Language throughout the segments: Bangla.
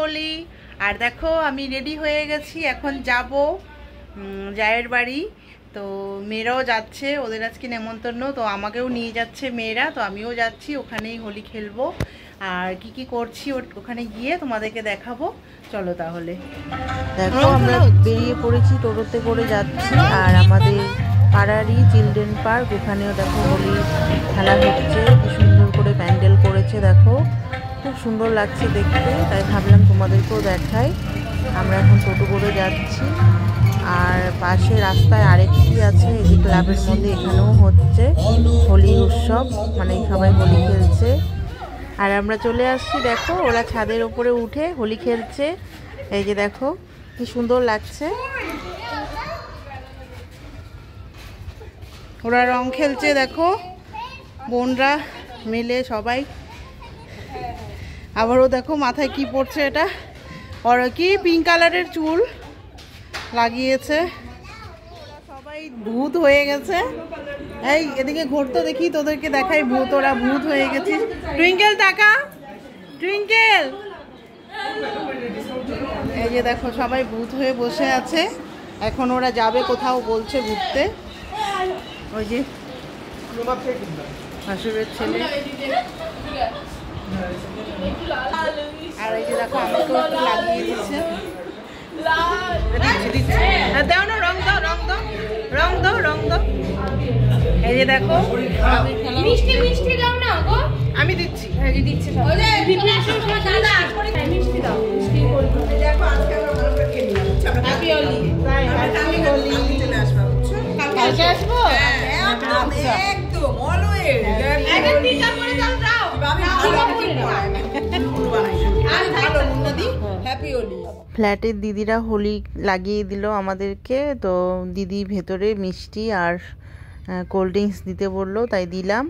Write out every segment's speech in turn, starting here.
হোলি। আর দেখো আমি রেডি হয়ে গেছি, এখন যাব জায়ের বাড়ি। তো মেয়েরাও যাচ্ছে, ওদের আজকে নেমন্তন্ন, তো আমাকেও নিয়ে যাচ্ছে মেয়েরা, তো আমিও যাচ্ছি, ওখানেই হোলি খেলবো। আর কি কি করছি ওখানে গিয়ে তোমাদেরকে দেখাবো। চলো তাহলে। দেখো আমরা বেরিয়ে পড়েছি, টোটোতে করে যাচ্ছি। আর আমাদের পাড়ারই চিলড্রেন পার্ক, ওখানেও দেখো হোলি খেলা হচ্ছে, কি সুন্দর করে প্যান্ডেল করেছে, দেখো খুব সুন্দর লাগছে দেখতে, তাই ভাবলাম তোমাদেরকেও দেখাই। আমরা এখন টোটো করে যাচ্ছি। আর পাশে রাস্তায় আরেকটি আছে, এই যে ক্লাবের মধ্যে, এখানেও হচ্ছে হোলি উৎসব, মানে সবাই হোলি খেলছে। আর আমরা চলে আসছি, দেখো ওরা ছাদের উপরে উঠে হোলি খেলছে। এই যে দেখো কি সুন্দর লাগছে, ওরা রং খেলছে, দেখো বোনরা মিলে সবাই। আবারও দেখো মাথায় কি পড়ছে, এটা ওর কি পিঙ্ক কালারের চুল লাগিয়েছে, সবাই ভূত হয়ে গেছে। এই এদিকে ঘুরতো, দেখি তোদেরকে দেখাই ভূত, ওরা ভূত হয়ে গেছে। টুইঙ্কেল টাকা, টুইঙ্কেল, এই যে দেখো সবাই ভূত হয়ে বসে আছে। এখন ওরা যাবে কোথাও বলছে ঘুরতে, ওই যে শাশুড়ের ছেলে। আর এই যে দেখো আমাকেও একটু লাগিয়ে দিচ্ছে, দাও না, রং দাও, রং দাও, রং দাও, রং দাও। এই যে দেখো মিষ্টি মিষ্টি দাও না গো, আমি দিচ্ছি, হ্যাঁ দিচ্ছি। মিষ্টি দাও, দেখো আজকে আমরা ভালো করে খেললাম। হ্যাপি হোলি, তাই হ্যাপি হোলি। কালকে আসবো, একদম একদম অলওয়েজ একদম টিকা করে দাও, দাও আমি ভালো করে আর ভালো নদী। হ্যাপি হোলি। ফ্ল্যাটের দিদিরা হোলি লাগিয়ে দিল আমাদেরকে, তো দিদি ভেতরে মিষ্টি আর কোল্ড ড্রিঙ্কস দিতে বললো, তাই দিলাম।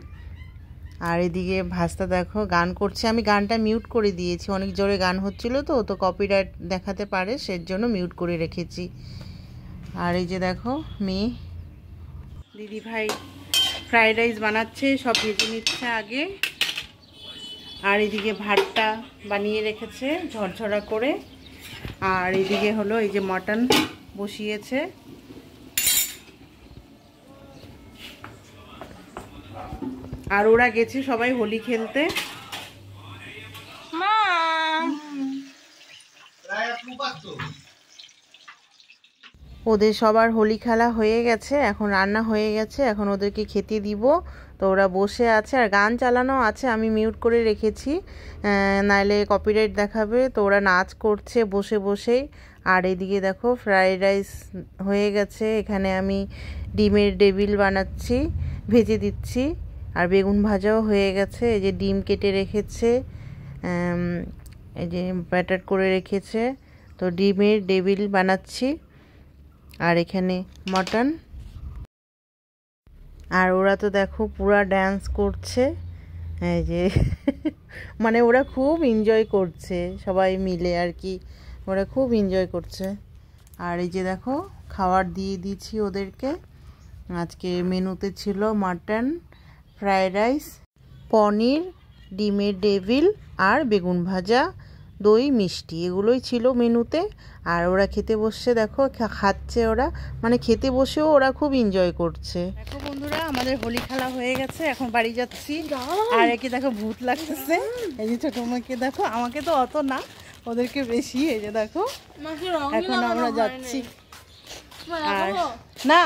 আর এদিকে ভাস্তা দেখো গান করছে, আমি গানটা মিউট করে দিয়েছি, অনেক জোরে গান হচ্ছিল, তো তো কপিরাইট দেখাতে পারে, সেজন্য মিউট করে রেখেছি। আর এই যে দেখো মেয়ে দিদি ভাই ফ্রাইড রাইস বানাচ্ছে, সব ভেজে নিচ্ছে আগে। আর এদিকে ভাতটা বানিয়ে রেখেছে ঝরঝরা করে। আর এদিকে হলো এই যে মটন বসিয়েছে। আর ওরা গেছে সবাই হোলি খেলতে। ওদের সবার হোলি খেলা হয়ে গেছে, এখন রান্না হয়ে গেছে, এখন ওদেরকে খেতে দিব। তো ওরা বসে আছে, আর গান চালানো আছে, আমি মিউট করে রেখেছি, নাইলে কপিরাইট দেখাবে। তো ওরা নাচ করছে বসে বসেই। আর এদিকে দেখো ফ্রাইড রাইস হয়ে গেছে, এখানে আমি ডিমের ডেভিল বানাচ্ছি, ভেজে দিচ্ছি। আর বেগুন ভাজাও হয়ে গেছে, এই যে ডিম কেটে রেখেছে, এই যে ব্যাটার করে রেখেছে, তো ডিমের ডেভিল বানাচ্ছি। আর এখানে মটন। আর ওরা তো দেখো পুরা ড্যান্স করছে, এই যে মানে ওরা খুব এনজয় করছে সবাই মিলে আর কি, ওরা খুব এনজয় করছে। আর এই যে দেখো খাবার দিয়ে দিচ্ছি ওদেরকে। আজকে মেনুতে ছিল মাটন, ফ্রাইড রাইস, পনির, ডিমের ডেভিল আর বেগুন ভাজা, দই, মিষ্টি, এগুলোই ছিল মেনুতে। আর ওরা খেতে বসছে, দেখো খাচ্ছে ওরা, মানে খেতে বসেও ওরা খুব এনজয় করছে। দেখো বন্ধুরা আমাদের হোলি খেলা হয়ে গেছে, এখন বাড়ি যাচ্ছি। আর একে দেখো ভূত লাগতেছে, এই যে ছোট মাকে দেখো, আমাকে তো অত না, ওদেরকে বেশি। এই যে দেখো এখন আমরা যাচ্ছি। আর না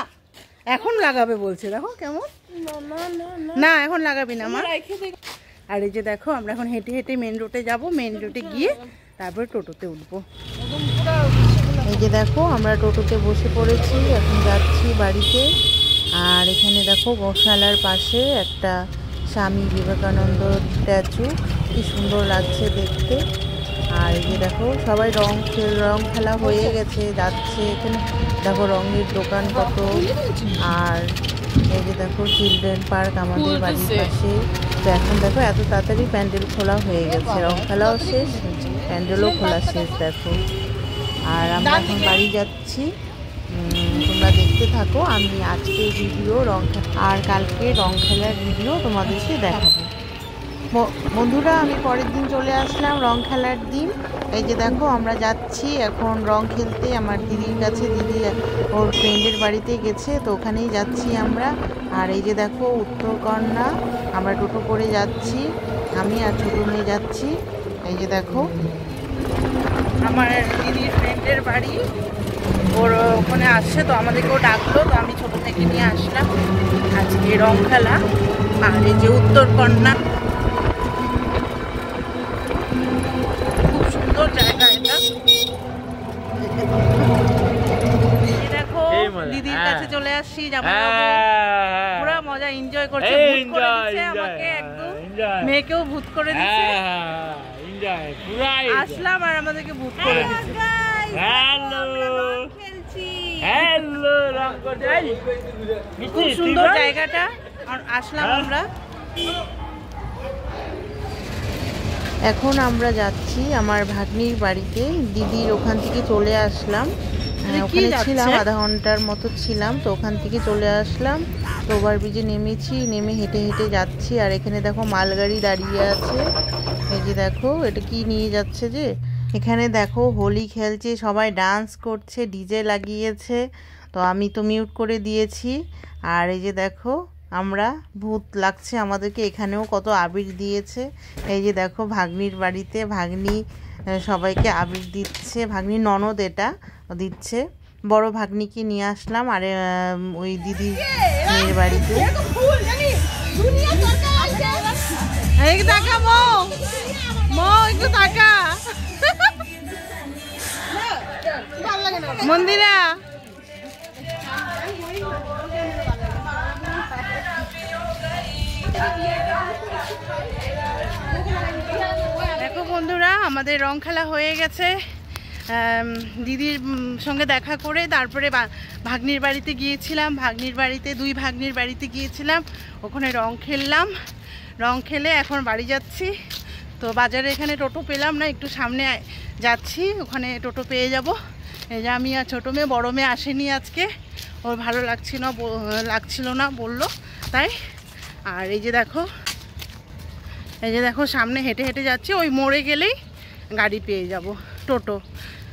এখন লাগাবে বলছে, দেখো কেমন, না এখন লাগাবি না মা। আর এই যে দেখো আমরা এখন হেঁটে হেঁটে মেন রোডে যাব, মেন রোডে গিয়ে তারপরে টোটোতে উঠবো। এই যে দেখো আমরা টোটোতে বসে পড়েছি, এখন যাচ্ছি বাড়িতে। আর এখানে দেখো গোশালার পাশে একটা স্বামী বিবেকানন্দ স্ট্যাচু, কি সুন্দর লাগছে দেখতে। আর এই যে দেখো সবাই রং খেলা হয়ে গেছে, যাচ্ছে। এখানে দেখো রঙের দোকান কত। আর এই যে দেখো চিলড্রেন পার্ক আমাদের বাড়ির পাশে। তো এখন দেখো এত তাড়াতাড়ি প্যান্ডেল খোলা হয়ে গেছে, রং খেলাও শেষ, প্যান্ডেলও খোলা শেষ দেখো। আর আমরা এখন বাড়ি যাচ্ছি, তোমরা দেখতে থাকো। আমি আজকে ভিডিও আর কালকে রং খেলার ভিডিও তোমাদেরকে দেখাবো। বন্ধুরা আমি পরের দিন চলে আসলাম রং খেলার দিন। এই যে দেখো আমরা যাচ্ছি এখন রং খেলতে আমার দিদির কাছে। দিদি ওর ফ্রেন্ডের বাড়িতে গেছে, তো ওখানেই যাচ্ছি আমরা। আর এই যে দেখো উত্তরকন্যা, আমরা টোটো করে যাচ্ছি, আমি আর ছোটো মেয়ে যাচ্ছি। এই যে দেখো আমার দিদির ফ্রেন্ডের বাড়ি, ওর ওখানে আসছে, তো আমাদেরকেও ডাকলো, তো আমি ছোটো থেকে নিয়ে আসলাম আজকে রং খেলা। আর এই যে উত্তরকন্যা, খুব সুন্দর জায়গা এটা। দেখো দিদির কাছে চলে আসছি, পুরো মজা এনজয় করছে, ভূত করে দিচ্ছে আমাকে একদম, মেয়েকেও ভূত করে দিচ্ছে। আসলাম আর আমাদেরকে ভূত করে দিচ্ছে। খুব সুন্দর জায়গাটা, আর আসলাম আমরা। এখন আমরা যাচ্ছি আমার ভাগ্নির বাড়িতে। দিদির ওখান থেকে চলে আসলাম, ওখানে ছিলাম আধা ঘন্টার মতো ছিলাম, তো ওখান থেকে চলে আসলাম। তো ওভারব্রিজে নেমেছি, নেমে হেঁটে হেঁটে যাচ্ছি। আর এখানে দেখো মালগাড়ি দাঁড়িয়ে আছে। এই যে দেখো এটা কি নিয়ে যাচ্ছে, যে এখানে দেখো হোলি খেলছে, সবাই ডান্স করছে, ডিজে লাগিয়েছে, তো আমি তো মিউট করে দিয়েছি। আর এই যে দেখো আমরা ভূত লাগছে আমাদেরকে, এখানেও কত আবির দিয়েছে। এই যে দেখো ভাগ্নির বাড়িতে ভাগ্নি সবাইকে আবির দিচ্ছে, ভাগ্নির ননদ এটা দিচ্ছে। বড় ভাগ্নিকে নিয়ে আসলাম আর ওই দিদির মেয়ের বাড়িতে। মন্দিরা দেখো বন্ধুরা আমাদের রং খেলা হয়ে গেছে। দিদির সঙ্গে দেখা করে তারপরে ভাগ্নির বাড়িতে গিয়েছিলাম। ভাগ্নির বাড়িতে দুই ভাগ্নির বাড়িতে গিয়েছিলাম, ওখানে রং খেললাম। রং খেলে এখন বাড়ি যাচ্ছি। তো বাজারে এখানে টোটো পেলাম না, একটু সামনে যাচ্ছি, ওখানে টোটো পেয়ে যাব। এই যে আমি আর ছোটো মেয়ে, বড়ো মেয়ে আসেনি আজকে, ওর ভালো লাগছিল না বললো তাই। আর এই যে দেখো সামনে হেঁটে হেঁটে যাচ্ছি, ওই মোড়ে গেলেই গাড়ি পেয়ে যাব, টোটো।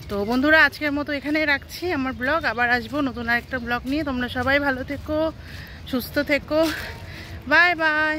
তো বন্ধুরা আজকের মতো এখানেই রাখছি আমার ব্লগ। আবার আসবো নতুন আরেকটা ব্লগ নিয়ে। তোমরা সবাই ভালো থেকো, সুস্থ থেকো, বাই বাই।